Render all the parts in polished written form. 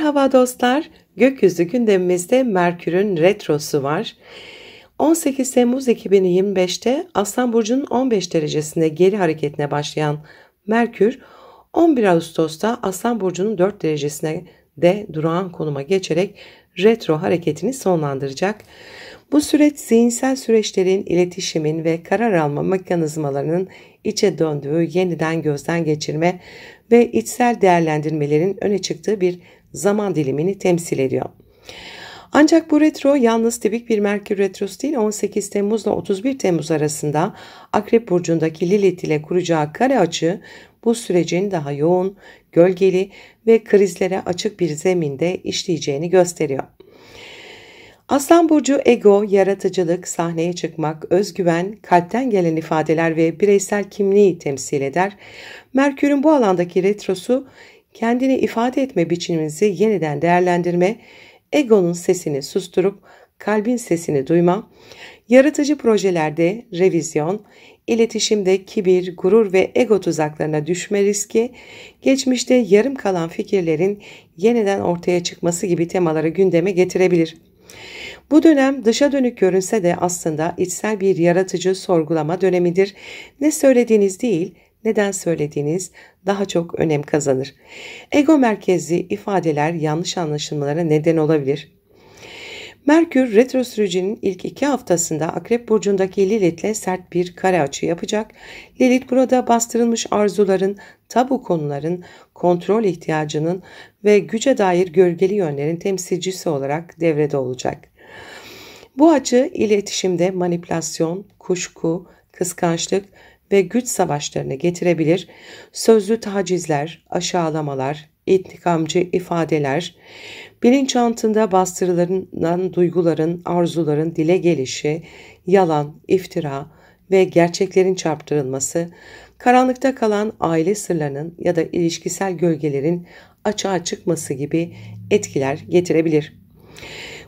Merhaba dostlar, gökyüzü gündemimizde Merkür'ün retrosu var. 18 Temmuz 2025'te Aslan Burcu'nun 15 derecesinde geri hareketine başlayan Merkür, 11 Ağustos'ta Aslan Burcu'nun 4 derecesine de durağan konuma geçerek retro hareketini sonlandıracak. Bu süreç zihinsel süreçlerin, iletişimin ve karar alma mekanizmalarının içe döndüğü, yeniden gözden geçirme ve içsel değerlendirmelerin öne çıktığı bir zaman dilimini temsil ediyor. Ancak bu retro yalnız tipik bir Merkür retrosu değil, 18 Temmuz ile 31 Temmuz arasında Akrep Burcu'ndaki Lilith ile kuracağı kare açı bu sürecin daha yoğun, gölgeli ve krizlere açık bir zeminde işleyeceğini gösteriyor. Aslan Burcu ego, yaratıcılık, sahneye çıkmak, özgüven, kalpten gelen ifadeler ve bireysel kimliği temsil eder. Merkür'ün bu alandaki retrosu kendini ifade etme biçimimizi yeniden değerlendirme, egonun sesini susturup kalbin sesini duyma, yaratıcı projelerde revizyon, iletişimde kibir, gurur ve ego tuzaklarına düşme riski, geçmişte yarım kalan fikirlerin yeniden ortaya çıkması gibi temaları gündeme getirebilir. Bu dönem dışa dönük görünse de aslında içsel bir yaratıcı sorgulama dönemidir. Ne söylediğiniz değil, neden söylediğiniz daha çok önem kazanır. Ego merkezli ifadeler yanlış anlaşılmalara neden olabilir. Merkür retro sürecinin ilk 2 haftasında Akrep Burcu'ndaki Lilith'le sert bir kare açı yapacak. Lilith burada bastırılmış arzuların, tabu konuların, kontrol ihtiyacının ve güce dair gölgeli yönlerin temsilcisi olarak devrede olacak. Bu açı iletişimde manipülasyon, kuşku, kıskançlık ve güç savaşlarını getirebilir. Sözlü tacizler, aşağılamalar, intikamcı ifadeler, bilinçaltında bastırılan duyguların, arzuların dile gelişi, yalan, iftira ve gerçeklerin çarptırılması, karanlıkta kalan aile sırlarının ya da ilişkisel gölgelerin açığa çıkması gibi etkiler getirebilir.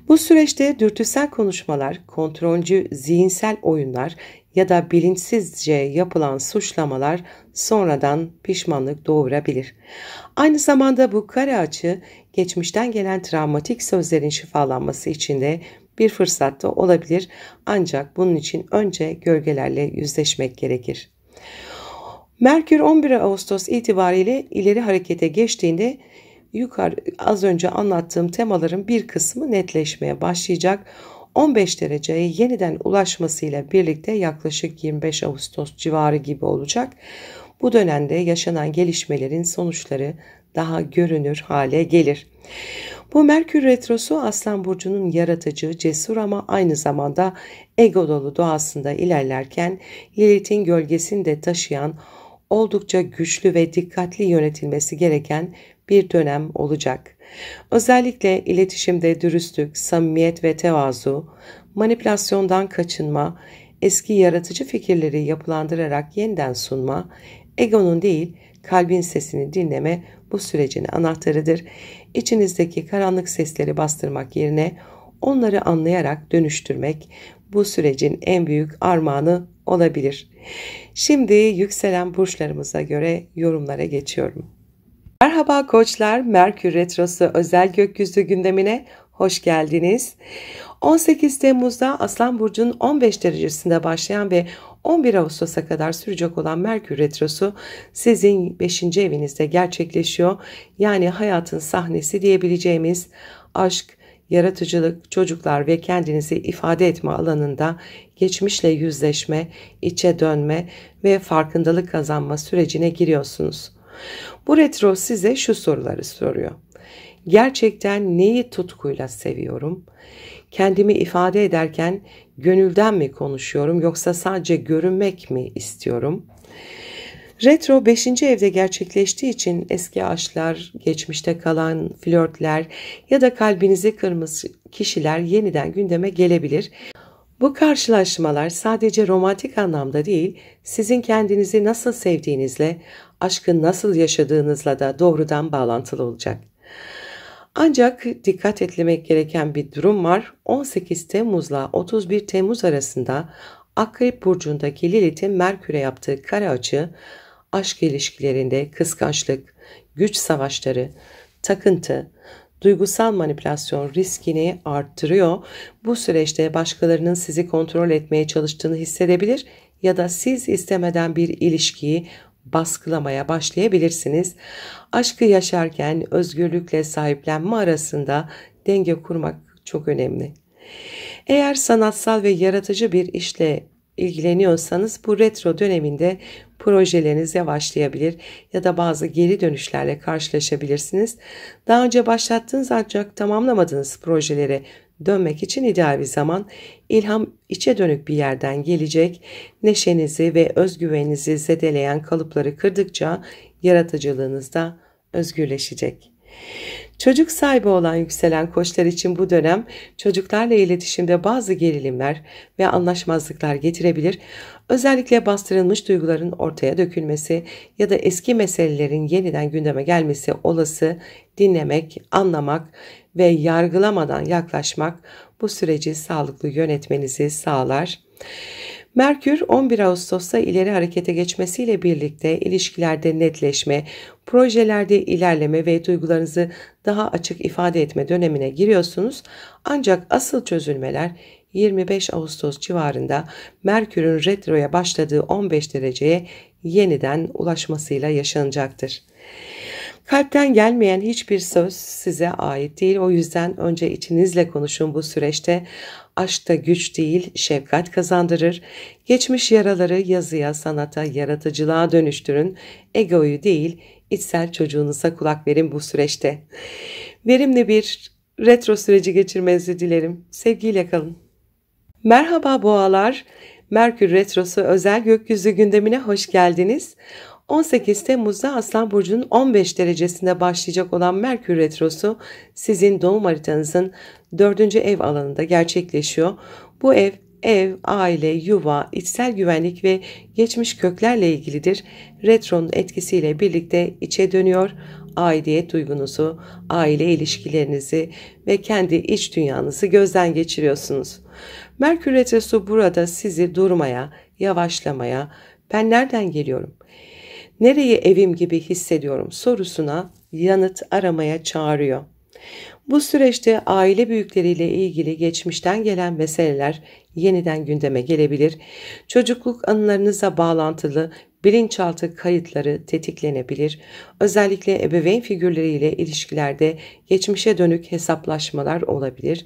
Bu süreçte dürtüsel konuşmalar, kontrolcü zihinsel oyunlar ya da bilinçsizce yapılan suçlamalar sonradan pişmanlık doğurabilir. Aynı zamanda bu kare açı geçmişten gelen travmatik sözlerin şifalanması için de bir fırsat da olabilir. Ancak bunun için önce gölgelerle yüzleşmek gerekir. Merkür 11 Ağustos itibariyle ileri harekete geçtiğinde az önce anlattığım temaların bir kısmı netleşmeye başlayacak. 15 dereceye yeniden ulaşmasıyla birlikte yaklaşık 25 Ağustos civarı gibi olacak. Bu dönemde yaşanan gelişmelerin sonuçları daha görünür hale gelir. Bu Merkür retrosu Aslan Burcu'nun yaratıcı, cesur ama aynı zamanda ego dolu doğasında ilerlerken Lilith'in gölgesini de taşıyan oldukça güçlü ve dikkatli yönetilmesi gereken bir dönem olacak. Özellikle iletişimde dürüstlük, samimiyet ve tevazu, manipülasyondan kaçınma, eski yaratıcı fikirleri yapılandırarak yeniden sunma, egonun değil kalbin sesini dinleme bu sürecin anahtarıdır. İçinizdeki karanlık sesleri bastırmak yerine onları anlayarak dönüştürmek bu sürecin en büyük armağanı olabilir. Şimdi yükselen burçlarımıza göre yorumlara geçiyorum. Merhaba koçlar, Merkür retrosu özel gökyüzü gündemine hoş geldiniz. 18 Temmuz'da Aslan Burcu'nun 15 derecesinde başlayan ve 11 Ağustos'a kadar sürecek olan Merkür retrosu sizin 5. evinizde gerçekleşiyor. Yani hayatın sahnesi diyebileceğimiz aşk, yaratıcılık, çocuklar ve kendinizi ifade etme alanında geçmişle yüzleşme, içe dönme ve farkındalık kazanma sürecine giriyorsunuz. Bu retro size şu soruları soruyor. Gerçekten neyi tutkuyla seviyorum? Kendimi ifade ederken gönülden mi konuşuyorum yoksa sadece görünmek mi istiyorum? Retro 5. evde gerçekleştiği için eski aşklar, geçmişte kalan flörtler ya da kalbinizi kırmış kişiler yeniden gündeme gelebilir. Bu karşılaşmalar sadece romantik anlamda değil, sizin kendinizi nasıl sevdiğinizle, aşkı nasıl yaşadığınızla da doğrudan bağlantılı olacak. Ancak dikkat etmek gereken bir durum var. 18 Temmuz'la 31 Temmuz arasında Akrep Burcu'ndaki Lilith'in Merkür'e yaptığı kare açı, aşk ilişkilerinde kıskançlık, güç savaşları, takıntı, Duygusal manipülasyon riskini arttırıyor. Bu süreçte başkalarının sizi kontrol etmeye çalıştığını hissedebilir ya da siz istemeden bir ilişkiyi baskılamaya başlayabilirsiniz. Aşkı yaşarken özgürlükle sahiplenme arasında denge kurmak çok önemli. Eğer sanatsal ve yaratıcı bir işle ilgileniyorsanız bu retro döneminde projeleriniz yavaşlayabilir ya da bazı geri dönüşlerle karşılaşabilirsiniz. Daha önce başlattığınız ancak tamamlamadığınız projelere dönmek için ideal bir zaman. İlham içe dönük bir yerden gelecek. Neşenizi ve özgüveninizi zedeleyen kalıpları kırdıkça yaratıcılığınız da özgürleşecek. Çocuk sahibi olan yükselen koçlar için bu dönem çocuklarla iletişimde bazı gerilimler ve anlaşmazlıklar getirebilir. Özellikle bastırılmış duyguların ortaya dökülmesi ya da eski meselelerin yeniden gündeme gelmesi olası. Dinlemek, anlamak ve yargılamadan yaklaşmak bu süreci sağlıklı yönetmenizi sağlar. Merkür 11 Ağustos'ta ileri harekete geçmesiyle birlikte ilişkilerde netleşme, projelerde ilerleme ve duygularınızı daha açık ifade etme dönemine giriyorsunuz. Ancak asıl çözülmeler 25 Ağustos civarında Merkür'ün retroya başladığı 15 dereceye yeniden ulaşmasıyla yaşanacaktır. Kalpten gelmeyen hiçbir söz size ait değil. O yüzden önce içinizle konuşun bu süreçte. Aşkta güç değil, şefkat kazandırır. Geçmiş yaraları yazıya, sanata, yaratıcılığa dönüştürün. Egoyu değil, içsel çocuğunuza kulak verin bu süreçte. Verimli bir retro süreci geçirmenizi dilerim. Sevgiyle kalın. Merhaba boğalar. Merkür Retrosu özel gökyüzü gündemine hoş geldiniz. 18 Temmuz'da Aslan Burcu'nun 15 derecesinde başlayacak olan Merkür Retrosu sizin doğum haritanızın 4. ev alanında gerçekleşiyor. Bu ev, aile, yuva, içsel güvenlik ve geçmiş köklerle ilgilidir. Retronun etkisiyle birlikte içe dönüyor. Aidiyet duygunuzu, aile ilişkilerinizi ve kendi iç dünyanızı gözden geçiriyorsunuz. Merkür Retrosu burada sizi durmaya, yavaşlamaya, ben nereden geliyorum? Nereye evim gibi hissediyorum sorusuna yanıt aramaya çağırıyor. Bu süreçte aile büyükleriyle ilgili geçmişten gelen meseleler yeniden gündeme gelebilir. Çocukluk anılarınıza bağlantılı bilinçaltı kayıtları tetiklenebilir. Özellikle ebeveyn figürleriyle ilişkilerde geçmişe dönük hesaplaşmalar olabilir.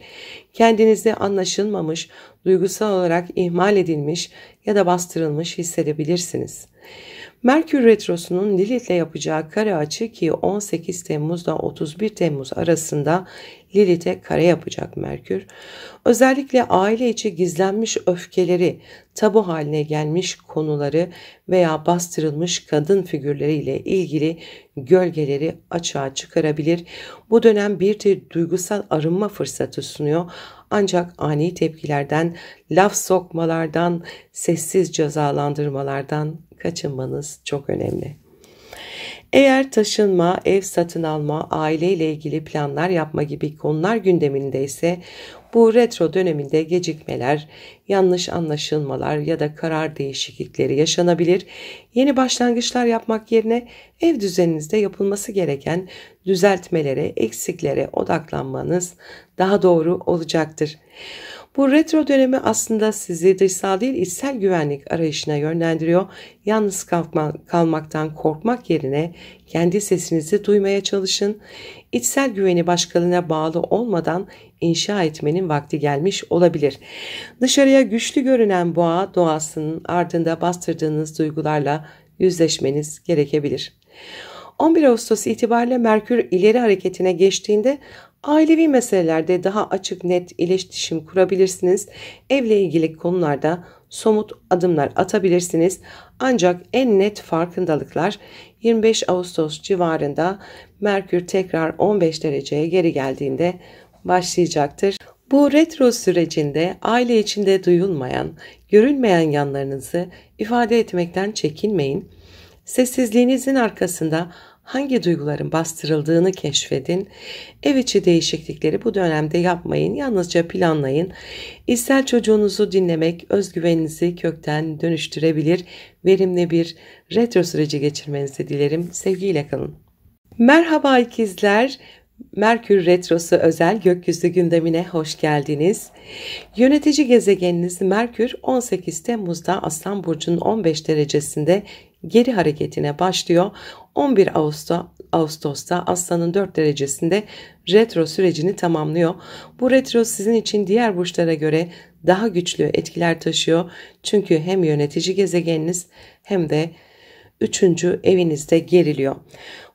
Kendinizi anlaşılmamış, duygusal olarak ihmal edilmiş ya da bastırılmış hissedebilirsiniz. Merkür Retrosu'nun Lilith'le yapacağı kare açı ki 18 Temmuz'da 31 Temmuz arasında Lilith'e kare yapacak Merkür. Özellikle aile içi gizlenmiş öfkeleri, tabu haline gelmiş konuları veya bastırılmış kadın figürleriyle ilgili gölgeleri açığa çıkarabilir. Bu dönem bir tür duygusal arınma fırsatı sunuyor. Ancak ani tepkilerden, laf sokmalardan, sessiz cezalandırmalardan kaçınmanız çok önemli. Eğer taşınma, ev satın alma, aileyle ilgili planlar yapma gibi konular gündemindeyse bu retro döneminde gecikmeler, yanlış anlaşılmalar ya da karar değişiklikleri yaşanabilir. Yeni başlangıçlar yapmak yerine ev düzeninizde yapılması gereken düzeltmelere, eksiklere odaklanmanız daha doğru olacaktır. Bu retro dönemi aslında sizi dışsal değil içsel güvenlik arayışına yönlendiriyor. Yalnız kalmaktan korkmak yerine kendi sesinizi duymaya çalışın. İçsel güveni başkalarına bağlı olmadan inşa etmenin vakti gelmiş olabilir. Dışarıya güçlü görünen boğa doğasının ardında bastırdığınız duygularla yüzleşmeniz gerekebilir. 11 Ağustos itibariyle Merkür ileri hareketine geçtiğinde ailevi meselelerde daha açık net iletişim kurabilirsiniz. Evle ilgili konularda somut adımlar atabilirsiniz. Ancak en net farkındalıklar 25 Ağustos civarında Merkür tekrar 15 dereceye geri geldiğinde başlayacaktır. Bu retro sürecinde aile içinde duyulmayan, görülmeyen yanlarınızı ifade etmekten çekinmeyin. Sessizliğinizin arkasında hangi duyguların bastırıldığını keşfedin. Ev içi değişiklikleri bu dönemde yapmayın, yalnızca planlayın. İçsel çocuğunuzu dinlemek özgüveninizi kökten dönüştürebilir. Verimli bir retro süreci geçirmenizi dilerim. Sevgiyle kalın. Merhaba ikizler. Merkür Retrosu özel gökyüzü gündemine hoş geldiniz. Yönetici gezegeniniz Merkür 18 Temmuz'da Aslan Burcu'nun 15 derecesinde geri hareketine başlıyor. 11 Ağustos'ta Aslan'ın 4 derecesinde retro sürecini tamamlıyor. Bu retro sizin için diğer burçlara göre daha güçlü etkiler taşıyor. Çünkü hem yönetici gezegeniniz hem de 3. evinizde geriliyor.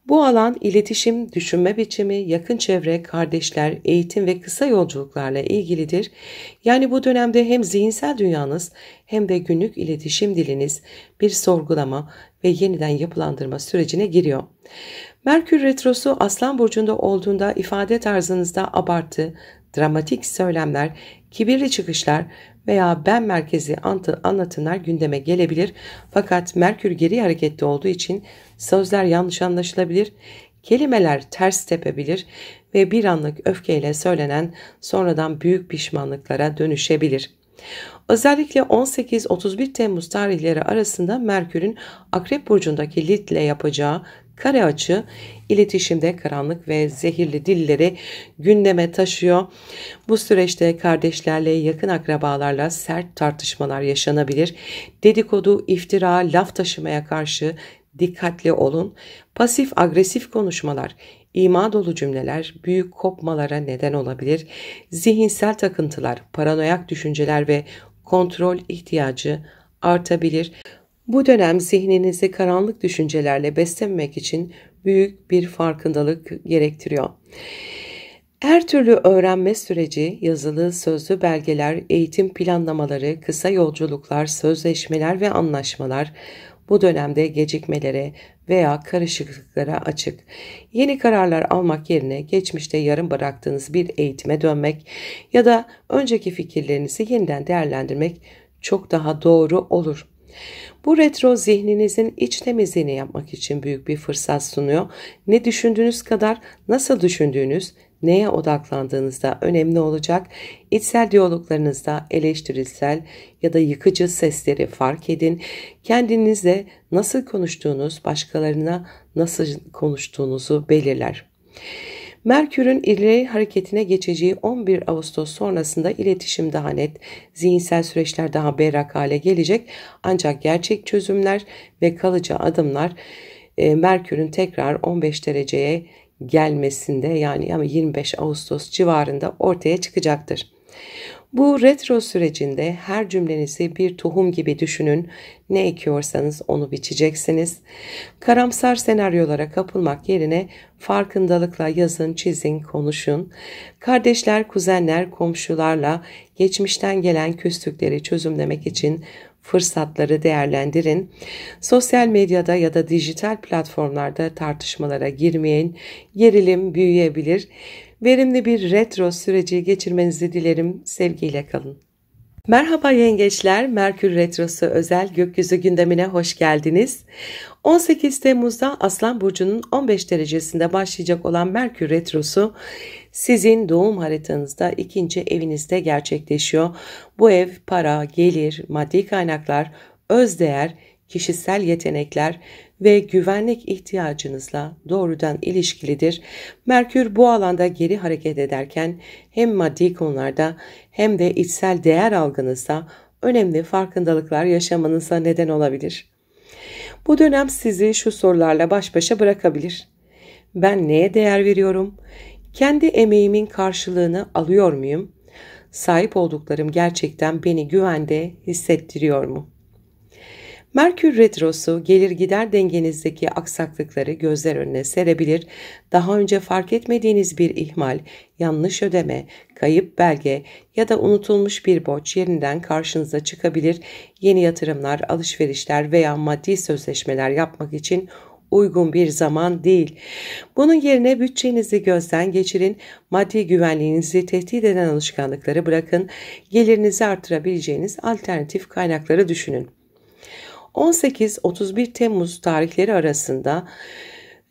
Bu alan iletişim, düşünme biçimi, yakın çevre, kardeşler, eğitim ve kısa yolculuklarla ilgilidir. Yani bu dönemde hem zihinsel dünyanız hem de günlük iletişim diliniz bir sorgulama ve yeniden yapılandırma sürecine giriyor. Merkür Retrosu Aslan Burcu'nda olduğunda ifade tarzınızda abartı, dramatik söylemler, kibirli çıkışlar veya ben merkezi anlatımlar gündeme gelebilir. Fakat Merkür geri harekette olduğu için sözler yanlış anlaşılabilir, kelimeler ters tepebilir ve bir anlık öfkeyle söylenen sonradan büyük pişmanlıklara dönüşebilir. Özellikle 18-31 Temmuz tarihleri arasında Merkür'ün Akrep Burcu'ndaki Lilith'le yapacağı kare açı iletişimde karanlık ve zehirli dilleri gündeme taşıyor. Bu süreçte kardeşlerle, yakın akrabalarla sert tartışmalar yaşanabilir. Dedikodu, iftira, laf taşımaya karşı dikkatli olun. Pasif agresif konuşmalar, ima dolu cümleler büyük kopmalara neden olabilir. Zihinsel takıntılar, paranoyak düşünceler ve kontrol ihtiyacı artabilir. Bu dönem zihninizi karanlık düşüncelerle beslememek için büyük bir farkındalık gerektiriyor. Her türlü öğrenme süreci, yazılı, sözlü belgeler, eğitim planlamaları, kısa yolculuklar, sözleşmeler ve anlaşmalar bu dönemde gecikmelere veya karışıklıklara açık. Yeni kararlar almak yerine geçmişte yarım bıraktığınız bir eğitime dönmek ya da önceki fikirlerinizi yeniden değerlendirmek çok daha doğru olur. Bu retro zihninizin iç temizliğini yapmak için büyük bir fırsat sunuyor. Ne düşündüğünüz kadar nasıl düşündüğünüz, neye odaklandığınız da önemli olacak. İçsel diyaloglarınızda eleştirisel ya da yıkıcı sesleri fark edin. Kendinizle nasıl konuştuğunuz, başkalarına nasıl konuştuğunuzu belirler. Merkür'ün ileri hareketine geçeceği 11 Ağustos sonrasında iletişim daha net, zihinsel süreçler daha berrak hale gelecek. Ancak gerçek çözümler ve kalıcı adımlar Merkür'ün tekrar 15 dereceye gelmesinde yani 25 Ağustos civarında ortaya çıkacaktır. Bu retro sürecinde her cümlenizi bir tohum gibi düşünün. Ne ekiyorsanız onu biçeceksiniz. Karamsar senaryolara kapılmak yerine farkındalıkla yazın, çizin, konuşun. Kardeşler, kuzenler, komşularla geçmişten gelen küslükleri çözümlemek için fırsatları değerlendirin. Sosyal medyada ya da dijital platformlarda tartışmalara girmeyin. Gerilim büyüyebilir. Verimli bir retro süreci geçirmenizi dilerim. Sevgiyle kalın. Merhaba yengeçler, Merkür Retrosu özel gökyüzü gündemine hoş geldiniz. 18 Temmuz'da Aslan Burcu'nun 15 derecesinde başlayacak olan Merkür Retrosu sizin doğum haritanızda 2. evinizde gerçekleşiyor. Bu ev para, gelir, maddi kaynaklar, özdeğer, kişisel yetenekler ve güvenlik ihtiyacınızla doğrudan ilişkilidir. Merkür bu alanda geri hareket ederken hem maddi konularda hem de içsel değer algınızda önemli farkındalıklar yaşamanıza neden olabilir. Bu dönem sizi şu sorularla baş başa bırakabilir. Ben neye değer veriyorum? Kendi emeğimin karşılığını alıyor muyum? Sahip olduklarım gerçekten beni güvende hissettiriyor mu? Merkür Retrosu gelir gider dengenizdeki aksaklıkları gözler önüne serebilir. Daha önce fark etmediğiniz bir ihmal, yanlış ödeme, kayıp belge ya da unutulmuş bir borç yeniden karşınıza çıkabilir. Yeni yatırımlar, alışverişler veya maddi sözleşmeler yapmak için uygun bir zaman değil. Bunun yerine bütçenizi gözden geçirin, maddi güvenliğinizi tehdit eden alışkanlıkları bırakın, gelirinizi artırabileceğiniz alternatif kaynakları düşünün. 18-31 Temmuz tarihleri arasında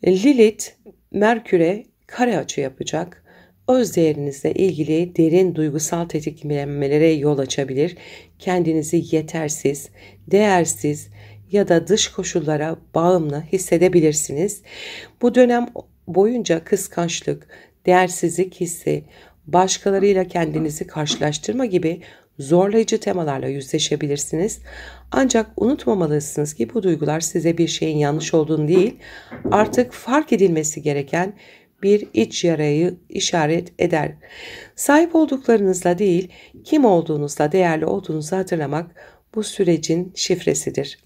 Lilith Merkür'e kare açı yapacak. Öz değerinizle ilgili derin duygusal tetiklenmelere yol açabilir. Kendinizi yetersiz, değersiz ya da dış koşullara bağımlı hissedebilirsiniz. Bu dönem boyunca kıskançlık, değersizlik hissi, başkalarıyla kendinizi karşılaştırma gibi zorlayıcı temalarla yüzleşebilirsiniz. Ancak unutmamalısınız ki bu duygular size bir şeyin yanlış olduğunu değil, artık fark edilmesi gereken bir iç yarayı işaret eder. Sahip olduklarınızla değil, kim olduğunuzla değerli olduğunuzu hatırlamak bu sürecin şifresidir.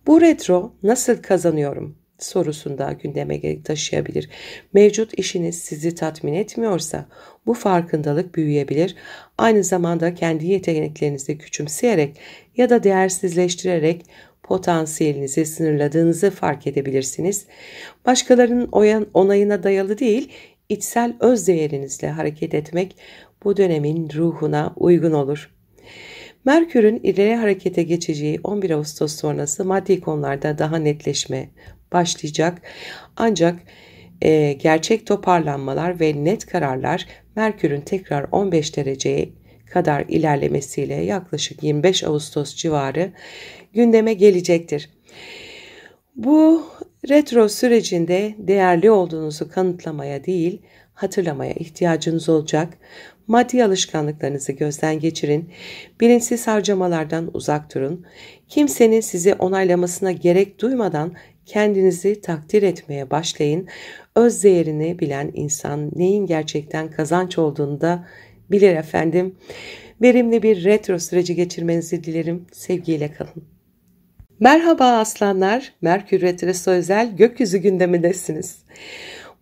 Bu retro nasıl kazanıyorum sorusunda gündeme taşıyabilir. Mevcut işiniz sizi tatmin etmiyorsa bu farkındalık büyüyebilir. Aynı zamanda kendi yeteneklerinizi küçümseyerek ya da değersizleştirerek potansiyelinizi sınırladığınızı fark edebilirsiniz. Başkalarının onayına dayalı değil, içsel özdeğerinizle hareket etmek bu dönemin ruhuna uygun olur. Merkür'ün ileri harekete geçeceği 11 Ağustos sonrası maddi konularda daha netleşme başlayacak. Ancak gerçek toparlanmalar ve net kararlar Merkür'ün tekrar 15 dereceye kadar ilerlemesiyle yaklaşık 25 Ağustos civarı gündeme gelecektir. Bu retro sürecinde değerli olduğunuzu kanıtlamaya değil, hatırlamaya ihtiyacınız olacak. Maddi alışkanlıklarınızı gözden geçirin. Bilinçsiz harcamalardan uzak durun. Kimsenin sizi onaylamasına gerek duymadan kendinizi takdir etmeye başlayın. Öz değerini bilen insan neyin gerçekten kazanç olduğunu da bilir efendim. Verimli bir retro süreci geçirmenizi dilerim. Sevgiyle kalın. Merhaba aslanlar, Merkür Retrosu özel gökyüzü gündemindesiniz.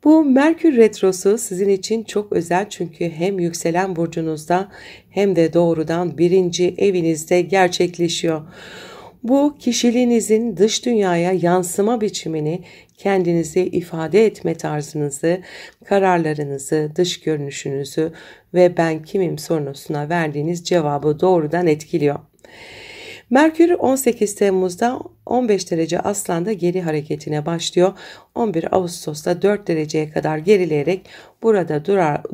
Bu Merkür Retrosu sizin için çok özel çünkü hem yükselen burcunuzda hem de doğrudan birinci evinizde gerçekleşiyor. Bu kişiliğinizin dış dünyaya yansıma biçimini, kendinizi ifade etme tarzınızı, kararlarınızı, dış görünüşünüzü ve ben kimim sorusuna verdiğiniz cevabı doğrudan etkiliyor. Merkür 18 Temmuz'da 15 derece Aslan'da geri hareketine başlıyor. 11 Ağustos'ta 4 dereceye kadar gerileyerek burada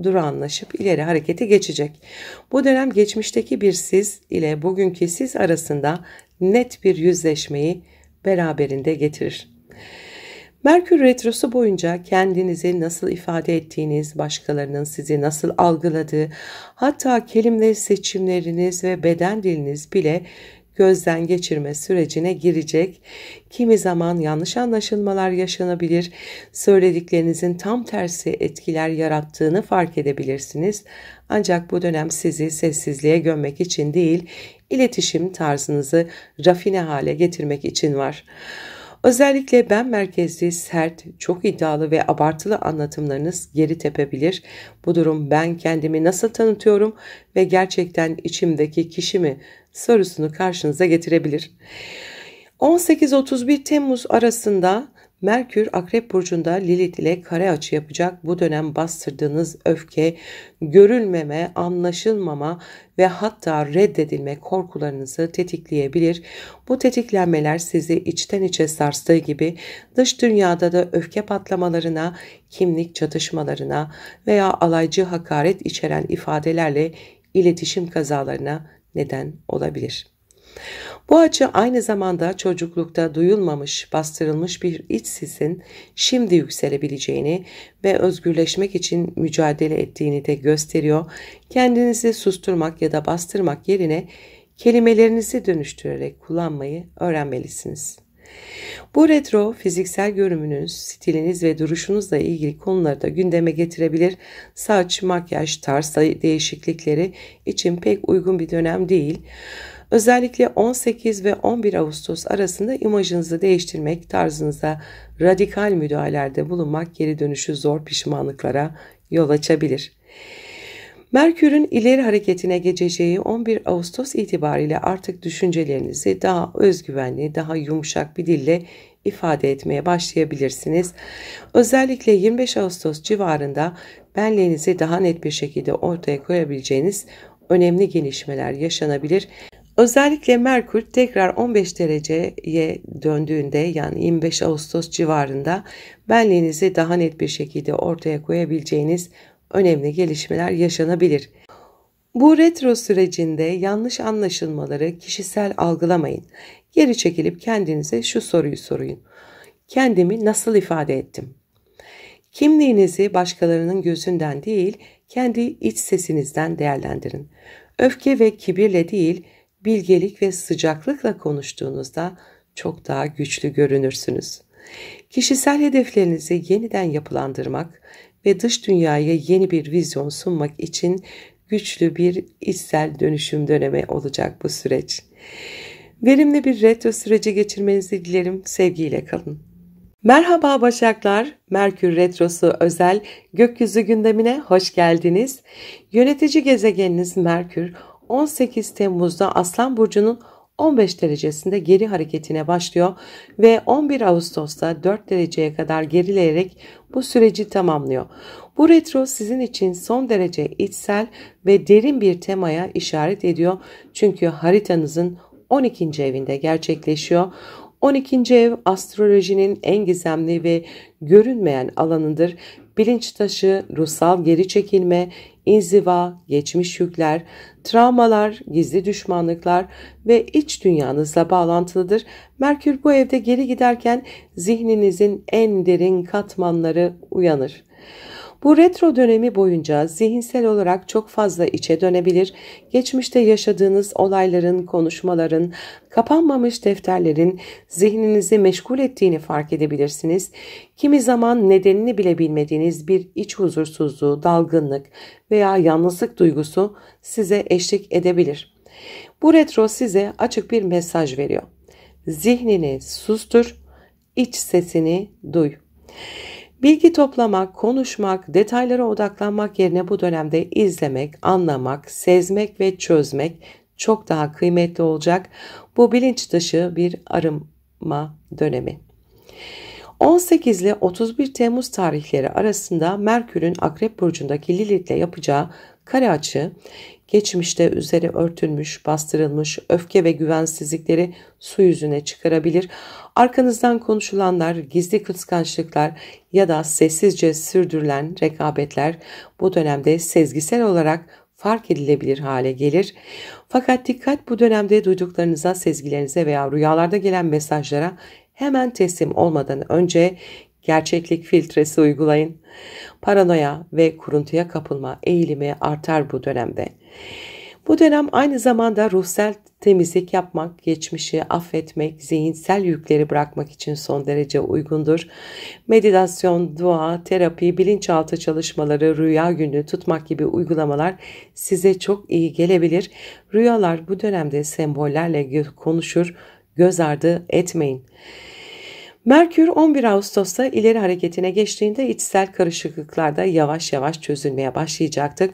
durağanlaşıp ileri harekete geçecek. Bu dönem geçmişteki bir siz ile bugünkü siz arasında net bir yüzleşmeyi beraberinde getirir. Merkür Retrosu boyunca kendinizi nasıl ifade ettiğiniz, başkalarının sizi nasıl algıladığı, hatta kelime seçimleriniz ve beden diliniz bile gözden geçirme sürecine girecek. Kimi zaman yanlış anlaşılmalar yaşanabilir, söylediklerinizin tam tersi etkiler yarattığını fark edebilirsiniz. Ancak bu dönem sizi sessizliğe gömmek için değil, iletişim tarzınızı rafine hale getirmek için var. Özellikle ben merkezli, sert, çok iddialı ve abartılı anlatımlarınız geri tepebilir. Bu durum ben kendimi nasıl tanıtıyorum ve gerçekten içimdeki kişi mi sorusunu karşınıza getirebilir. 18-31 Temmuz arasında Merkür Akrep Burcu'nda Lilith ile kare açı yapacak. Bu dönem bastırdığınız öfke, görülmeme, anlaşılmama ve hatta reddedilme korkularınızı tetikleyebilir. Bu tetiklenmeler sizi içten içe sarstığı gibi dış dünyada da öfke patlamalarına, kimlik çatışmalarına veya alaycı hakaret içeren ifadelerle iletişim kazalarına neden olabilir. Bu açı aynı zamanda çocuklukta duyulmamış, bastırılmış bir iç sesin şimdi yükselebileceğini ve özgürleşmek için mücadele ettiğini de gösteriyor. Kendinizi susturmak ya da bastırmak yerine kelimelerinizi dönüştürerek kullanmayı öğrenmelisiniz. Bu retro fiziksel görünümünüz, stiliniz ve duruşunuzla ilgili konuları da gündeme getirebilir. Saç, makyaj, tarz değişiklikleri için pek uygun bir dönem değil. Özellikle 18 ve 11 Ağustos arasında imajınızı değiştirmek, tarzınıza radikal müdahalelerde bulunmak geri dönüşü zor pişmanlıklara yol açabilir. Merkür'ün ileri hareketine geçeceği 11 Ağustos itibariyle artık düşüncelerinizi daha özgüvenli, daha yumuşak bir dille ifade etmeye başlayabilirsiniz. Özellikle 25 Ağustos civarında benliğinizi daha net bir şekilde ortaya koyabileceğiniz önemli gelişmeler yaşanabilir. Özellikle Merkür tekrar 15 dereceye döndüğünde yani 25 Ağustos civarında benliğinizi daha net bir şekilde ortaya koyabileceğiniz önemli gelişmeler yaşanabilir. Bu retro sürecinde yanlış anlaşılmaları kişisel algılamayın. Geri çekilip kendinize şu soruyu sorun. Kendimi nasıl ifade ettim? Kimliğinizi başkalarının gözünden değil, kendi iç sesinizden değerlendirin. Öfke ve kibirle değil, bilgelik ve sıcaklıkla konuştuğunuzda çok daha güçlü görünürsünüz. Kişisel hedeflerinizi yeniden yapılandırmak ve dış dünyaya yeni bir vizyon sunmak için güçlü bir içsel dönüşüm dönemi olacak bu süreç. Verimli bir retro süreci geçirmenizi dilerim. Sevgiyle kalın. Merhaba Başaklar, Merkür Retrosu özel gökyüzü gündemine hoş geldiniz. Yönetici gezegeniniz Merkür 18 Temmuz'da Aslan Burcu'nun 15 derecesinde geri hareketine başlıyor ve 11 Ağustos'ta 4 dereceye kadar gerileyerek bu süreci tamamlıyor. Bu retro sizin için son derece içsel ve derin bir temaya işaret ediyor çünkü haritanızın 12. evinde gerçekleşiyor. 12. ev astrolojinin en gizemli ve görünmeyen alanıdır. Bilinç taşı, ruhsal geri çekilme, inziva, geçmiş yükler, travmalar, gizli düşmanlıklar ve iç dünyanızla bağlantılıdır. Merkür bu evde geri giderken zihninizin en derin katmanları uyanır. Bu retro dönemi boyunca zihinsel olarak çok fazla içe dönebilir, geçmişte yaşadığınız olayların, konuşmaların, kapanmamış defterlerin zihninizi meşgul ettiğini fark edebilirsiniz. Kimi zaman nedenini bile bilmediğiniz bir iç huzursuzluğu, dalgınlık veya yalnızlık duygusu size eşlik edebilir. Bu retro size açık bir mesaj veriyor. Zihnini sustur, iç sesini duy. Bilgi toplamak, konuşmak, detaylara odaklanmak yerine bu dönemde izlemek, anlamak, sezmek ve çözmek çok daha kıymetli olacak. Bu bilinç dışı bir arınma dönemi. 18 ile 31 Temmuz tarihleri arasında Merkür'ün Akrep Burcu'ndaki Lilith'le yapacağı kare açı, geçmişte üzeri örtülmüş, bastırılmış öfke ve güvensizlikleri su yüzüne çıkarabilir. Arkanızdan konuşulanlar, gizli kıskançlıklar ya da sessizce sürdürülen rekabetler bu dönemde sezgisel olarak fark edilebilir hale gelir. Fakat dikkat, bu dönemde duyduklarınıza, sezgilerinize veya rüyalarda gelen mesajlara hemen teslim olmadan önce gerçeklik filtresi uygulayın. Paranoya ve kuruntuya kapılma eğilimi artar bu dönemde. Bu dönem aynı zamanda ruhsal temizlik yapmak, geçmişi affetmek, zihinsel yükleri bırakmak için son derece uygundur. Meditasyon, dua, terapi, bilinçaltı çalışmaları, rüya günlüğü tutmak gibi uygulamalar size çok iyi gelebilir. Rüyalar bu dönemde sembollerle konuşur, göz ardı etmeyin. Merkür 11 Ağustos'ta ileri hareketine geçtiğinde içsel karışıklıklar da yavaş yavaş çözülmeye başlayacaktır.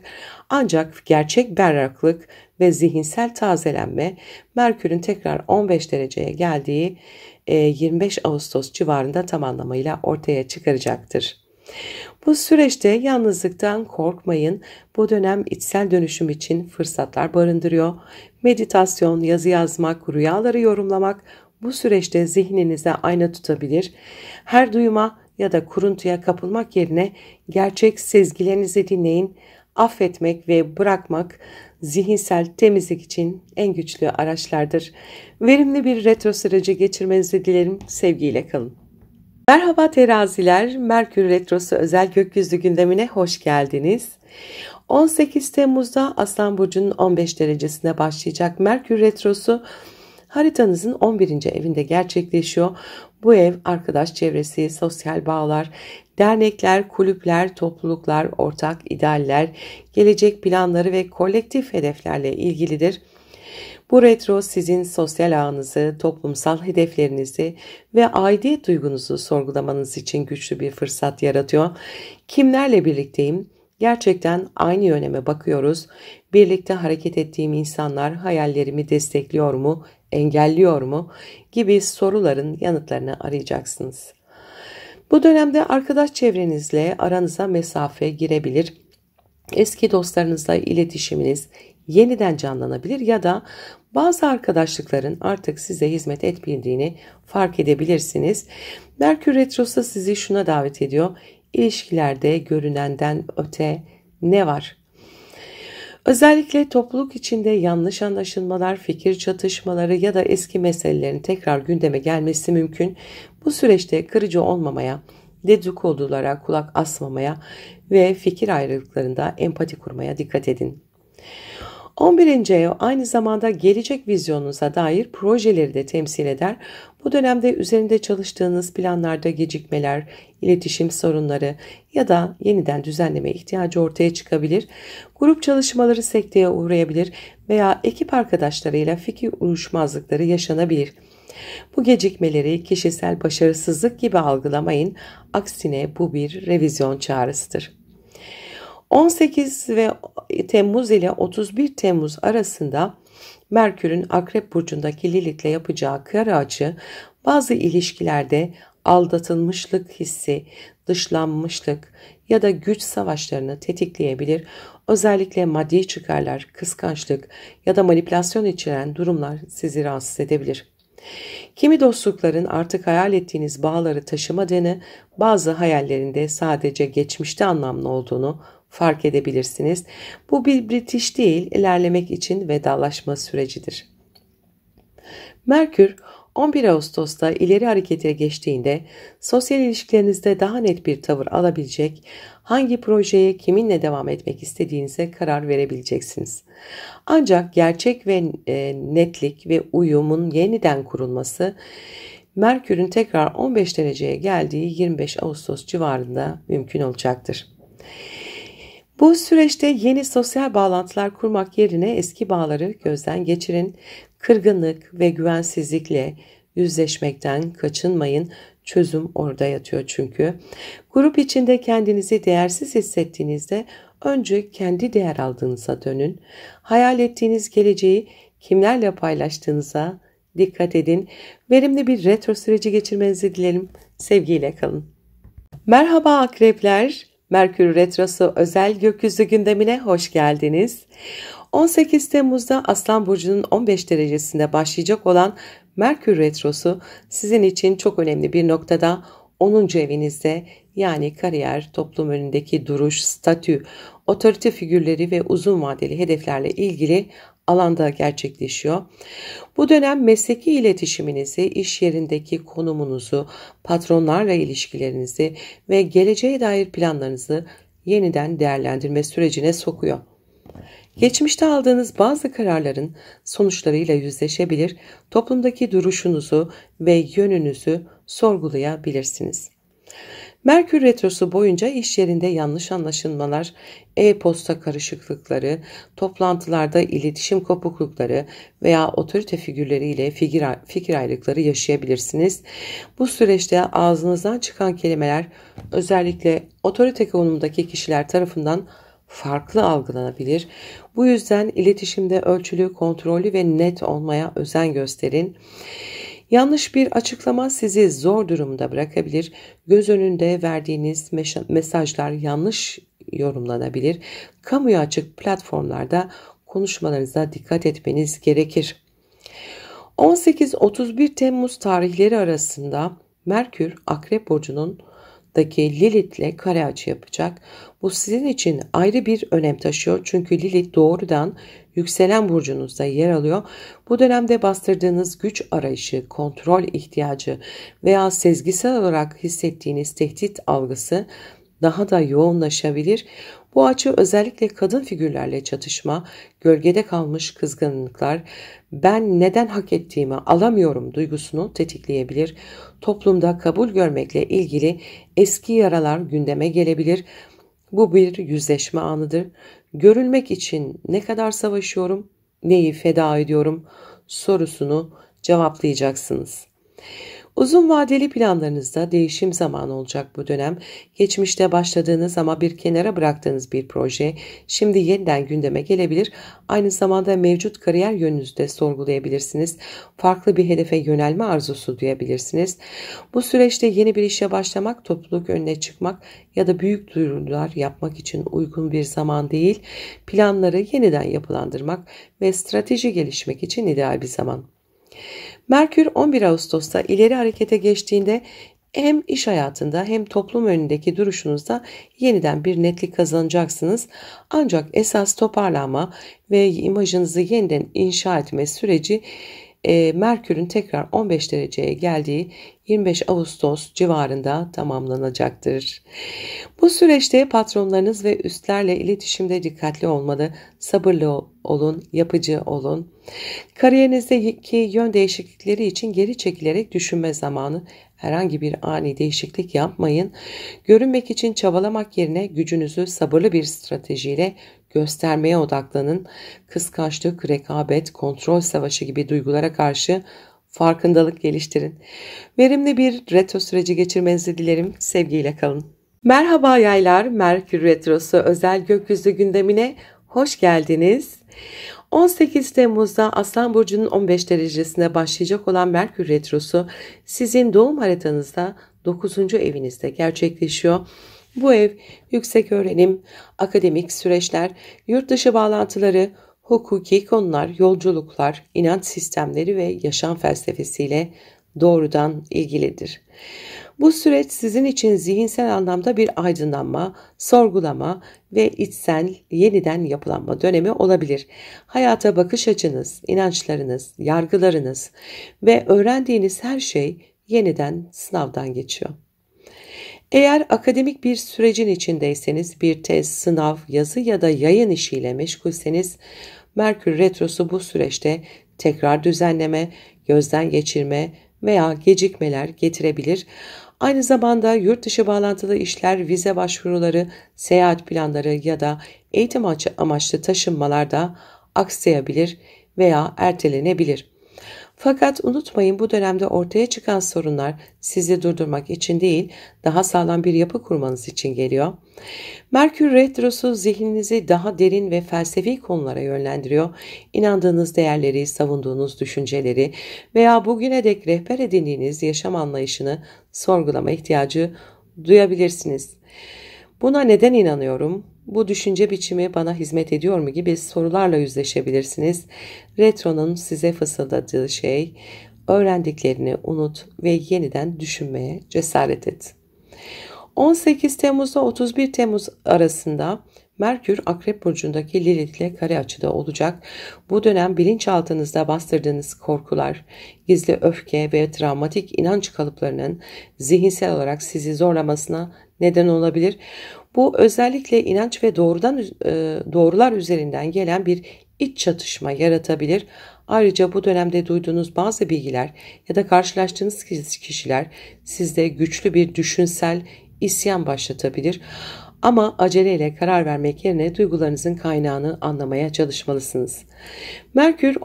Ancak gerçek berraklık ve zihinsel tazelenme Merkür'ün tekrar 15 dereceye geldiği 25 Ağustos civarında tamamlamayla ortaya çıkaracaktır. Bu süreçte yalnızlıktan korkmayın. Bu dönem içsel dönüşüm için fırsatlar barındırıyor. Meditasyon, yazı yazmak, rüyaları yorumlamak bu süreçte zihninize ayna tutabilir. Her duyuma ya da kuruntuya kapılmak yerine gerçek sezgilerinizi dinleyin. Affetmek ve bırakmak zihinsel temizlik için en güçlü araçlardır. Verimli bir retro süreci geçirmenizi dilerim. Sevgiyle kalın. Merhaba teraziler, Merkür Retrosu özel gökyüzü gündemine hoş geldiniz. 18 Temmuz'da Aslan Burcu'nun 15 derecesine başlayacak Merkür Retrosu haritanızın 11. evinde gerçekleşiyor. Bu ev arkadaş çevresi, sosyal bağlar, dernekler, kulüpler, topluluklar, ortak idealler, gelecek planları ve kolektif hedeflerle ilgilidir. Bu retro sizin sosyal ağınızı, toplumsal hedeflerinizi ve aidiyet duygunuzu sorgulamanız için güçlü bir fırsat yaratıyor. Kimlerle birlikteyim? Gerçekten aynı yöne mi bakıyoruz? Birlikte hareket ettiğim insanlar hayallerimi destekliyor mu, engelliyor mu? Gibi soruların yanıtlarını arayacaksınız. Bu dönemde arkadaş çevrenizle aranıza mesafe girebilir. Eski dostlarınızla iletişiminiz yeniden canlanabilir ya da bazı arkadaşlıkların artık size hizmet etmediğini fark edebilirsiniz. Merkür Retrosu sizi şuna davet ediyor. İlişkilerde görünenden öte ne var? Özellikle topluluk içinde yanlış anlaşılmalar, fikir çatışmaları ya da eski meselelerin tekrar gündeme gelmesi mümkün. Bu süreçte kırıcı olmamaya, dedikodulara kulak asmamaya ve fikir ayrılıklarında empati kurmaya dikkat edin. 11. ev aynı zamanda gelecek vizyonunuza dair projeleri de temsil eder. Bu dönemde üzerinde çalıştığınız planlarda gecikmeler, iletişim sorunları ya da yeniden düzenleme ihtiyacı ortaya çıkabilir. Grup çalışmaları sekteye uğrayabilir veya ekip arkadaşlarıyla fikir uyuşmazlıkları yaşanabilir. Bu gecikmeleri kişisel başarısızlık gibi algılamayın. Aksine bu bir revizyon çağrısıdır. 18 Temmuz ile 31 Temmuz arasında Merkür'ün Akrep Burcu'ndaki Lilith'le yapacağı kare açı bazı ilişkilerde aldatılmışlık hissi, dışlanmışlık ya da güç savaşlarını tetikleyebilir. Özellikle maddi çıkarlar, kıskançlık ya da manipülasyon içeren durumlar sizi rahatsız edebilir. Kimi dostlukların artık hayal ettiğiniz bağları taşımadığını, bazı hayallerinde sadece geçmişte anlamlı olduğunu fark edebilirsiniz. Bu bir bitiş değil, ilerlemek için vedalaşma sürecidir. Merkür 11 Ağustos'ta ileri harekete geçtiğinde sosyal ilişkilerinizde daha net bir tavır alabilecek, hangi projeye kiminle devam etmek istediğinize karar verebileceksiniz. Ancak gerçek ve netlik ve uyumun yeniden kurulması Merkür'ün tekrar 15 dereceye geldiği 25 Ağustos civarında mümkün olacaktır. Bu süreçte yeni sosyal bağlantılar kurmak yerine eski bağları gözden geçirin. Kırgınlık ve güvensizlikle yüzleşmekten kaçınmayın. Çözüm orada yatıyor çünkü. Grup içinde kendinizi değersiz hissettiğinizde önce kendi değer aldığınıza dönün. Hayal ettiğiniz geleceği kimlerle paylaştığınıza dikkat edin. Verimli bir retro süreci geçirmenizi dilerim. Sevgiyle kalın. Merhaba akrepler. Merkür Retrosu özel gökyüzü gündemine hoş geldiniz. 18 Temmuz'da Aslan Burcu'nun 15 derecesinde başlayacak olan Merkür Retrosu sizin için çok önemli bir noktada 10. evinizde, yani kariyer, toplum önündeki duruş, statü, otorite figürleri ve uzun vadeli hedeflerle ilgili alanda gerçekleşiyor. Bu dönem mesleki iletişiminizi, iş yerindeki konumunuzu, patronlarla ilişkilerinizi ve geleceğe dair planlarınızı yeniden değerlendirme sürecine sokuyor. Geçmişte aldığınız bazı kararların sonuçlarıyla yüzleşebilir, toplumdaki duruşunuzu ve yönünüzü sorgulayabilirsiniz. Merkür Retrosu boyunca iş yerinde yanlış anlaşılmalar, e-posta karışıklıkları, toplantılarda iletişim kopuklukları veya otorite figürleriyle fikir ayrılıkları yaşayabilirsiniz. Bu süreçte ağzınızdan çıkan kelimeler özellikle otorite konumundaki kişiler tarafından farklı algılanabilir. Bu yüzden iletişimde ölçülü, kontrollü ve net olmaya özen gösterin. Yanlış bir açıklama sizi zor durumda bırakabilir. Göz önünde verdiğiniz mesajlar yanlış yorumlanabilir. Kamuya açık platformlarda konuşmalarınıza dikkat etmeniz gerekir. 18-31 Temmuz tarihleri arasında Merkür Akrep Burcu'nun Lilith'le kare açı yapacak. Bu sizin için ayrı bir önem taşıyor. Çünkü Lilith doğrudan yükselen burcunuzda yer alıyor. Bu dönemde bastırdığınız güç arayışı, kontrol ihtiyacı veya sezgisel olarak hissettiğiniz tehdit algısı daha da yoğunlaşabilir. Bu açı özellikle kadın figürlerle çatışma, gölgede kalmış kızgınlıklar, ben neden hak ettiğimi alamıyorum duygusunu tetikleyebilir. Toplumda kabul görmekle ilgili eski yaralar gündeme gelebilir. Bu bir yüzleşme anıdır. Görülmek için ne kadar savaşıyorum, neyi feda ediyorum sorusunu cevaplayacaksınız. Uzun vadeli planlarınızda değişim zamanı olacak bu dönem. Geçmişte başladığınız ama bir kenara bıraktığınız bir proje şimdi yeniden gündeme gelebilir. Aynı zamanda mevcut kariyer yönünüzü de sorgulayabilirsiniz. Farklı bir hedefe yönelme arzusu duyabilirsiniz. Bu süreçte yeni bir işe başlamak, topluluk önüne çıkmak ya da büyük duyurular yapmak için uygun bir zaman değil. Planları yeniden yapılandırmak ve strateji gelişmek için ideal bir zaman. Merkür 11 Ağustos'ta ileri harekete geçtiğinde hem iş hayatında hem toplum önündeki duruşunuzda yeniden bir netlik kazanacaksınız. Ancak esas toparlanma ve imajınızı yeniden inşa etme süreci Merkür'ün tekrar 15 dereceye geldiği 25 Ağustos civarında tamamlanacaktır. Bu süreçte patronlarınız ve üstlerle iletişimde dikkatli olmalı, sabırlı olun, yapıcı olun. Kariyerinizdeki yön değişiklikleri için geri çekilerek düşünme zamanı. Herhangi bir ani değişiklik yapmayın. Görünmek için çabalamak yerine gücünüzü sabırlı bir stratejiyle göstermeye odaklanın. Kıskançlık, rekabet, kontrol savaşı gibi duygulara karşı farkındalık geliştirin. Verimli bir retro süreci geçirmenizi dilerim. Sevgiyle kalın. Merhaba yaylar, Merkür Retrosu özel gökyüzü gündemine hoş geldiniz. 18 Temmuz'da Aslan Burcu'nun 15 derecesine başlayacak olan Merkür Retrosu sizin doğum haritanızda 9. evinizde gerçekleşiyor. Bu ev yüksek öğrenim, akademik süreçler, yurt dışı bağlantıları, hukuki konular, yolculuklar, inanç sistemleri ve yaşam felsefesiyle doğrudan ilgilidir. Bu süreç sizin için zihinsel anlamda bir aydınlanma, sorgulama ve içsel yeniden yapılanma dönemi olabilir. Hayata bakış açınız, inançlarınız, yargılarınız ve öğrendiğiniz her şey yeniden sınavdan geçiyor. Eğer akademik bir sürecin içindeyseniz, bir tez, sınav, yazı ya da yayın işiyle meşgulseniz, Merkür Retrosu bu süreçte tekrar düzenleme, gözden geçirme veya gecikmeler getirebilir. Aynı zamanda yurt dışı bağlantılı işler, vize başvuruları, seyahat planları ya da eğitim amaçlı taşınmalar da aksayabilir veya ertelenebilir. Fakat unutmayın, bu dönemde ortaya çıkan sorunlar sizi durdurmak için değil, daha sağlam bir yapı kurmanız için geliyor. Merkür Retrosu zihninizi daha derin ve felsefi konulara yönlendiriyor. İnandığınız değerleri, savunduğunuz düşünceleri veya bugüne dek rehber edindiğiniz yaşam anlayışını sorgulama ihtiyacı duyabilirsiniz. Buna neden inanıyorum? Bu düşünce biçimi bana hizmet ediyor mu gibi sorularla yüzleşebilirsiniz. Retro'nun size fısıldadığı şey, öğrendiklerini unut ve yeniden düşünmeye cesaret et. 18 Temmuz'da 31 Temmuz arasında Merkür Akrep Burcu'ndaki Lilith ile kare açıda olacak. Bu dönem bilinçaltınızda bastırdığınız korkular, gizli öfke ve travmatik inanç kalıplarının zihinsel olarak sizi zorlamasına neden olabilir. Bu özellikle inanç ve doğrular üzerinden gelen bir iç çatışma yaratabilir. Ayrıca bu dönemde duyduğunuz bazı bilgiler ya da karşılaştığınız kişiler sizde güçlü bir düşünsel isyan başlatabilir. Ama aceleyle karar vermek yerine duygularınızın kaynağını anlamaya çalışmalısınız. Merkür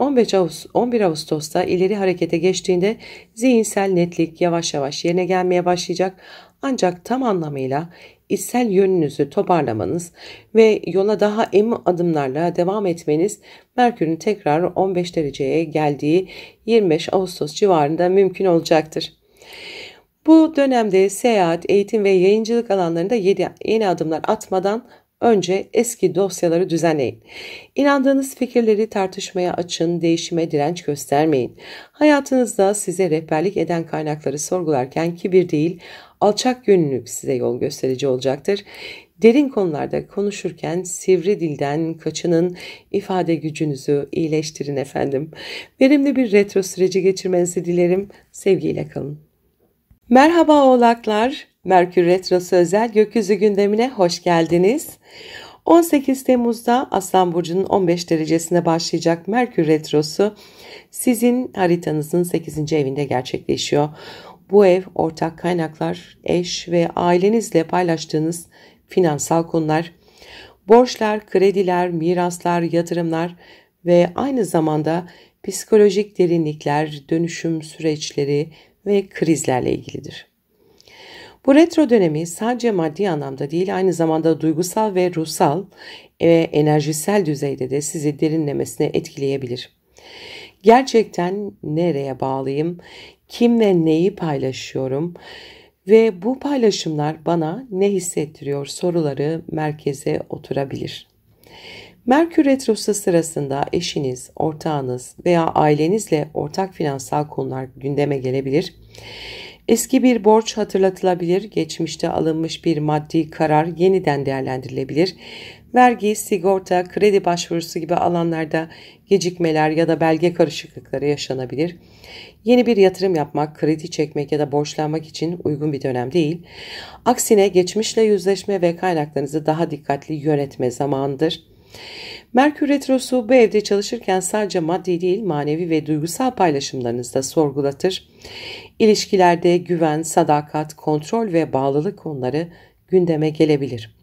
11 Ağustos'ta ileri harekete geçtiğinde zihinsel netlik yavaş yavaş yerine gelmeye başlayacak. Ancak tam anlamıyla içsel yönünüzü toparlamanız ve yola daha emin adımlarla devam etmeniz Merkür'ün tekrar 15 dereceye geldiği 25 Ağustos civarında mümkün olacaktır. Bu dönemde seyahat, eğitim ve yayıncılık alanlarında yeni adımlar atmadan önce eski dosyaları düzenleyin. İnandığınız fikirleri tartışmaya açın, değişime direnç göstermeyin. Hayatınızda size rehberlik eden kaynakları sorgularken kibir değil, alçak gönüllülük size yol gösterici olacaktır. Derin konularda konuşurken sivri dilden kaçının, ifade gücünüzü iyileştirin efendim. Verimli bir retro süreci geçirmenizi dilerim. Sevgiyle kalın. Merhaba oğlaklar, Merkür Retrosu özel gökyüzü gündemine hoş geldiniz. 18 Temmuz'da Aslan Burcu'nun 15 derecesine başlayacak Merkür Retrosu sizin haritanızın 8. evinde gerçekleşiyor. Bu ev ortak kaynaklar, eş ve ailenizle paylaştığınız finansal konular, borçlar, krediler, miraslar, yatırımlar ve aynı zamanda psikolojik derinlikler, dönüşüm süreçleri ve krizlerle ilgilidir. Bu retro dönemi sadece maddi anlamda değil, aynı zamanda duygusal ve ruhsal ve enerjisel düzeyde de sizi derinlemesine etkileyebilir. Gerçekten nereye bağlıyım, kimle neyi paylaşıyorum ve bu paylaşımlar bana ne hissettiriyor soruları merkeze oturabilir. Merkür Retrosu sırasında eşiniz, ortağınız veya ailenizle ortak finansal konular gündeme gelebilir. Eski bir borç hatırlatılabilir, geçmişte alınmış bir maddi karar yeniden değerlendirilebilir Vergi, sigorta, kredi başvurusu gibi alanlarda gecikmeler ya da belge karışıklıkları yaşanabilir. Yeni bir yatırım yapmak, kredi çekmek ya da borçlanmak için uygun bir dönem değil. Aksine geçmişle yüzleşme ve kaynaklarınızı daha dikkatli yönetme zamanıdır. Merkür Retrosu bu evde çalışırken sadece maddi değil, manevi ve duygusal paylaşımlarınızı da sorgulatır. İlişkilerde güven, sadakat, kontrol ve bağlılık konuları gündeme gelebilir.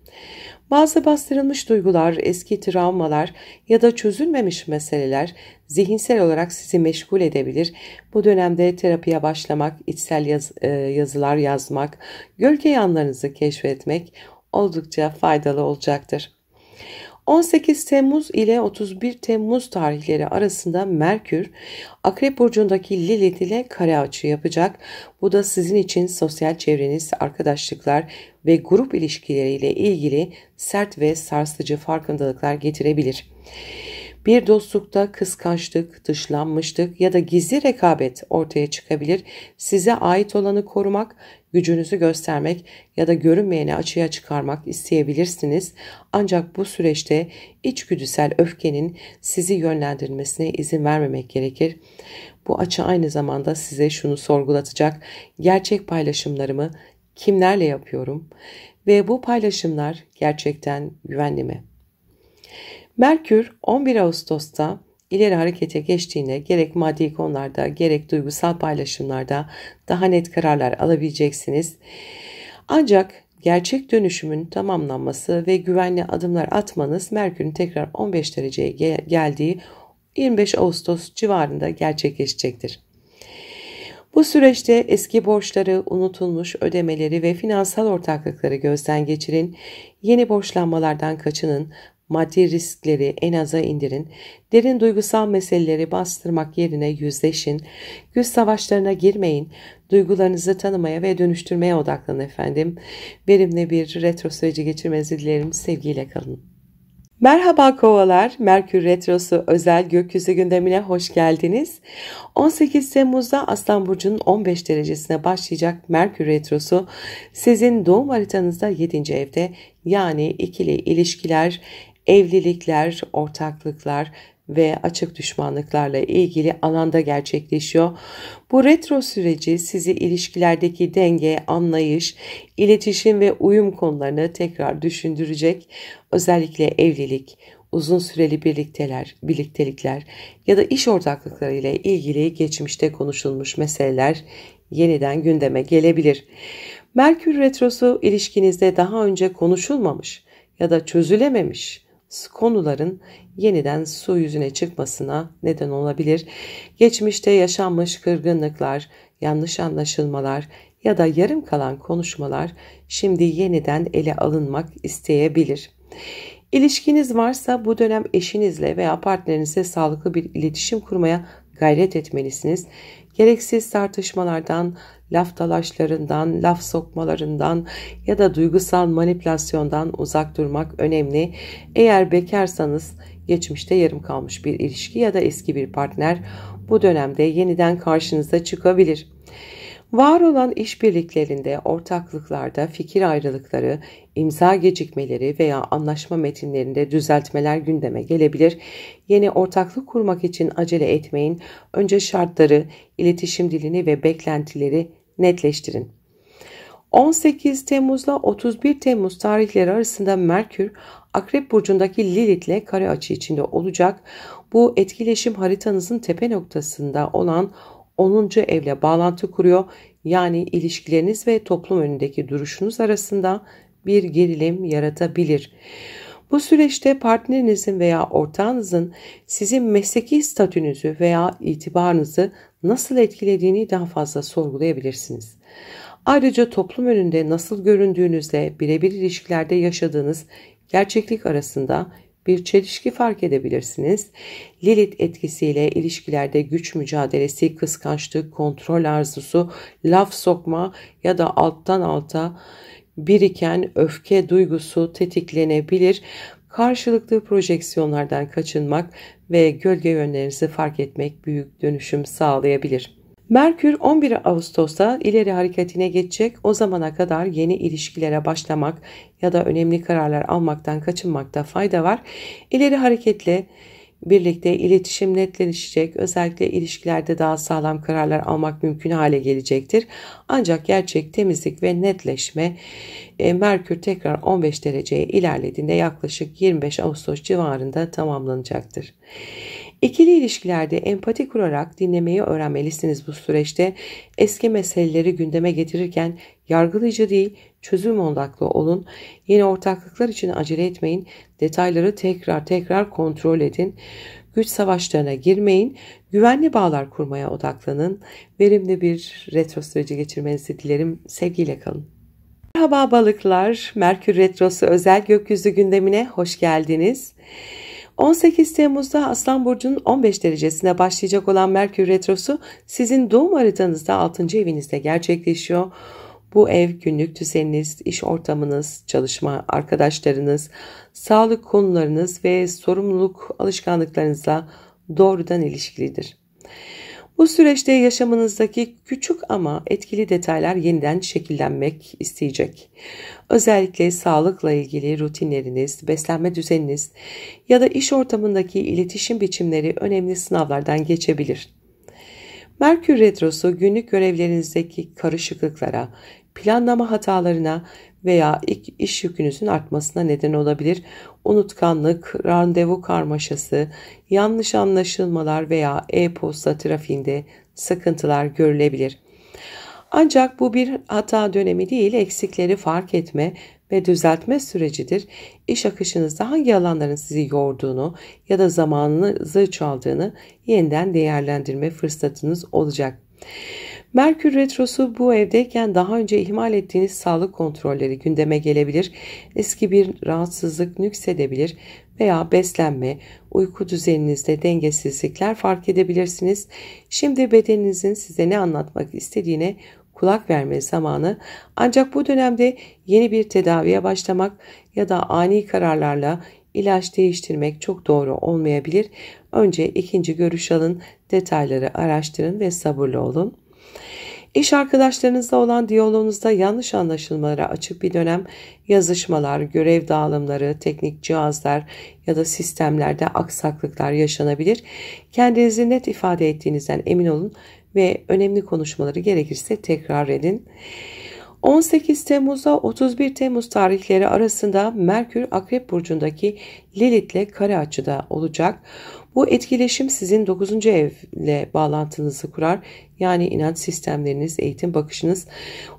Bazı bastırılmış duygular, eski travmalar ya da çözülmemiş meseleler zihinsel olarak sizi meşgul edebilir. Bu dönemde terapiye başlamak, içsel yazılar yazmak, gölge yanlarınızı keşfetmek oldukça faydalı olacaktır. 18 Temmuz ile 31 Temmuz tarihleri arasında Merkür, Akrep Burcu'ndaki Lilith ile kare açı yapacak. Bu da sizin için sosyal çevreniz, arkadaşlıklar ve grup ilişkileriyle ilgili sert ve sarsıcı farkındalıklar getirebilir. Bir dostlukta kıskançlık, dışlanmışlık ya da gizli rekabet ortaya çıkabilir. Size ait olanı korumak, gücünüzü göstermek ya da görünmeyeni açığa çıkarmak isteyebilirsiniz. Ancak bu süreçte içgüdüsel öfkenin sizi yönlendirmesine izin vermemek gerekir. Bu açı aynı zamanda size şunu sorgulatacak: gerçek paylaşımlarımı kimlerle yapıyorum ve bu paylaşımlar gerçekten güvenli mi? Merkür 11 Ağustos'ta ileri harekete geçtiğinde gerek maddi konularda gerek duygusal paylaşımlarda daha net kararlar alabileceksiniz. Ancak gerçek dönüşümün tamamlanması ve güvenli adımlar atmanız Merkür'ün tekrar 15 dereceye geldiği 25 Ağustos civarında gerçekleşecektir. Bu süreçte eski borçları, unutulmuş ödemeleri ve finansal ortaklıkları gözden geçirin. Yeni borçlanmalardan kaçının. Maddi riskleri en aza indirin, derin duygusal meseleleri bastırmak yerine yüzleşin, güç savaşlarına girmeyin, duygularınızı tanımaya ve dönüştürmeye odaklanın efendim. Verimli bir retro süreci geçirmenizi dilerim, sevgiyle kalın. Merhaba kovalar, Merkür Retrosu özel gökyüzü gündemine hoş geldiniz. 18 Temmuz'da Aslan Burcu'nun 15 derecesine başlayacak Merkür Retrosu sizin doğum haritanızda 7. evde, yani ikili ilişkiler, evlilikler, ortaklıklar ve açık düşmanlıklarla ilgili alanda gerçekleşiyor. Bu retro süreci sizi ilişkilerdeki denge, anlayış, iletişim ve uyum konularını tekrar düşündürecek. Özellikle evlilik, uzun süreli birliktelikler ya da iş ortaklıkları ile ilgili geçmişte konuşulmuş meseleler yeniden gündeme gelebilir. Merkür Retrosu ilişkinizde daha önce konuşulmamış ya da çözülememiş konuların yeniden su yüzüne çıkmasına neden olabilir. Geçmişte yaşanmış kırgınlıklar, yanlış anlaşılmalar ya da yarım kalan konuşmalar şimdi yeniden ele alınmak isteyebilir. İlişkiniz varsa bu dönem eşinizle veya partnerinizle sağlıklı bir iletişim kurmaya gayret etmelisiniz. Gereksiz tartışmalardan, laf dalaşlarından, laf sokmalarından ya da duygusal manipülasyondan uzak durmak önemli. Eğer bekarsanız geçmişte yarım kalmış bir ilişki ya da eski bir partner bu dönemde yeniden karşınıza çıkabilir. Var olan işbirliklerinde, ortaklıklarda fikir ayrılıkları, imza gecikmeleri veya anlaşma metinlerinde düzeltmeler gündeme gelebilir. Yeni ortaklık kurmak için acele etmeyin. Önce şartları, iletişim dilini ve beklentileri netleştirin. 18 Temmuz'la 31 Temmuz tarihleri arasında Merkür, Akrep Burcu'ndaki Lilith ile kare açı içinde olacak. Bu etkileşim haritanızın tepe noktasında olan 10. evle bağlantı kuruyor. Yani ilişkileriniz ve toplum önündeki duruşunuz arasında bir gerilim yaratabilir. Bu süreçte partnerinizin veya ortağınızın sizin mesleki statünüzü veya itibarınızı nasıl etkilediğini daha fazla sorgulayabilirsiniz. Ayrıca toplum önünde nasıl göründüğünüzle birebir ilişkilerde yaşadığınız gerçeklik arasında bir çelişki fark edebilirsiniz. Lilith etkisiyle ilişkilerde güç mücadelesi, kıskançlık, kontrol arzusu, laf sokma ya da alttan alta biriken öfke duygusu tetiklenebilir. Karşılıklı projeksiyonlardan kaçınmak ve gölge yönlerinizi fark etmek büyük dönüşüm sağlayabilir. Merkür 11 Ağustos'ta ileri hareketine geçecek. O zamana kadar yeni ilişkilere başlamak ya da önemli kararlar almaktan kaçınmakta fayda var. İleri hareketle birlikte iletişim netleşecek. Özellikle ilişkilerde daha sağlam kararlar almak mümkün hale gelecektir. Ancak gerçek temizlik ve netleşme Merkür tekrar 15 dereceye ilerlediğinde yaklaşık 25 Ağustos civarında tamamlanacaktır. İkili ilişkilerde empati kurarak dinlemeyi öğrenmelisiniz bu süreçte. Eski meseleleri gündeme getirirken yargılayıcı değil, çözüm odaklı olun. Yeni ortaklıklar için acele etmeyin. Detayları tekrar kontrol edin. Güç savaşlarına girmeyin. Güvenli bağlar kurmaya odaklanın. Verimli bir retro süreci geçirmenizi dilerim. Sevgiyle kalın. Merhaba balıklar. Merkür Retrosu özel gökyüzü gündemine hoş geldiniz. 18 Temmuz'da Aslan Burcu'nun 15 derecesine başlayacak olan Merkür Retrosu sizin doğum haritanızda 6. evinizde gerçekleşiyor. Bu ev günlük düzeniniz, iş ortamınız, çalışma arkadaşlarınız, sağlık konularınız ve sorumluluk alışkanlıklarınızla doğrudan ilişkilidir. Bu süreçte yaşamınızdaki küçük ama etkili detaylar yeniden şekillenmek isteyecek. Özellikle sağlıkla ilgili rutinleriniz, beslenme düzeniniz ya da iş ortamındaki iletişim biçimleri önemli sınavlardan geçebilir. Merkür Retrosu günlük görevlerinizdeki karışıklıklara, planlama hatalarına veya iş yükünüzün artmasına neden olabilir. Unutkanlık, randevu karmaşası, yanlış anlaşılmalar veya e-posta trafiğinde sıkıntılar görülebilir. Ancak bu bir hata dönemi değil, eksikleri fark etme ve düzeltme sürecidir. İş akışınızda hangi alanların sizi yorduğunu ya da zamanınızı çaldığını yeniden değerlendirme fırsatınız olacak. Merkür Retrosu bu evdeyken daha önce ihmal ettiğiniz sağlık kontrolleri gündeme gelebilir. Eski bir rahatsızlık nüksedebilir veya beslenme, uyku düzeninizde dengesizlikler fark edebilirsiniz. Şimdi bedeninizin size ne anlatmak istediğine kulak verme zamanı. Ancak bu dönemde yeni bir tedaviye başlamak ya da ani kararlarla ilaç değiştirmek çok doğru olmayabilir. Önce ikinci görüş alın, detayları araştırın ve sabırlı olun. İş arkadaşlarınızla olan diyaloğunuzda yanlış anlaşılmalara açık bir dönem, yazışmalar, görev dağılımları, teknik cihazlar ya da sistemlerde aksaklıklar yaşanabilir. Kendinizi net ifade ettiğinizden emin olun ve önemli konuşmaları gerekirse tekrar edin. 18 Temmuz'da 31 Temmuz tarihleri arasında Merkür Akrep Burcu'ndaki Lilith'le kare açıda olacak. Bu etkileşim sizin 9. evle bağlantınızı kurar. Yani inanç sistemleriniz, eğitim bakışınız,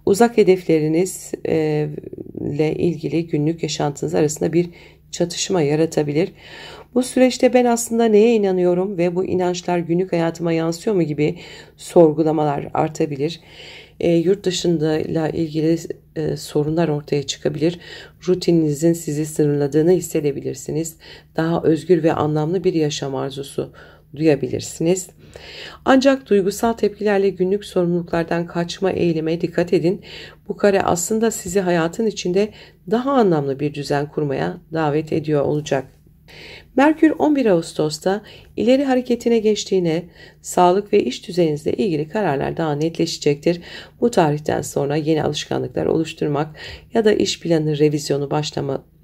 uzak hedeflerinizle ilgili günlük yaşantınız arasında bir çatışma yaratabilir. Bu süreçte ben aslında neye inanıyorum ve bu inançlar günlük hayatıma yansıyor mu gibi sorgulamalar artabilir. Yurt dışıyla ilgili sorunlar ortaya çıkabilir. Rutininizin sizi sınırladığını hissedebilirsiniz. Daha özgür ve anlamlı bir yaşam arzusu duyabilirsiniz. Ancak duygusal tepkilerle günlük sorumluluklardan kaçma eğilime dikkat edin. Bu kare aslında sizi hayatın içinde daha anlamlı bir düzen kurmaya davet ediyor olacak. Merkür 11 Ağustos'ta ileri hareketine geçtiğine sağlık ve iş düzeninizle ilgili kararlar daha netleşecektir. Bu tarihten sonra yeni alışkanlıklar oluşturmak ya da iş planı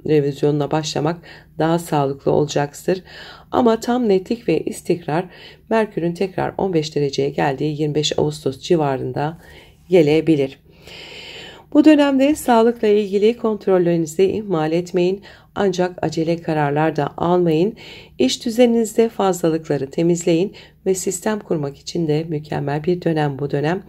revizyonuna başlamak daha sağlıklı olacaktır. Ama tam netlik ve istikrar Merkür'ün tekrar 15 dereceye geldiği 25 Ağustos civarında gelebilir. Bu dönemde sağlıkla ilgili kontrollerinizi ihmal etmeyin, ancak acele kararlar da almayın. İş düzeninizde fazlalıkları temizleyin ve sistem kurmak için de mükemmel bir dönem bu dönem.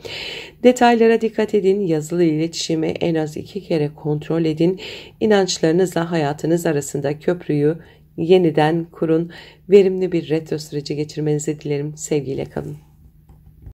Detaylara dikkat edin, yazılı iletişimi en az 2 kere kontrol edin. İnançlarınızla hayatınız arasında köprüyü yeniden kurun. Verimli bir retro süreci geçirmenizi dilerim. Sevgiyle kalın.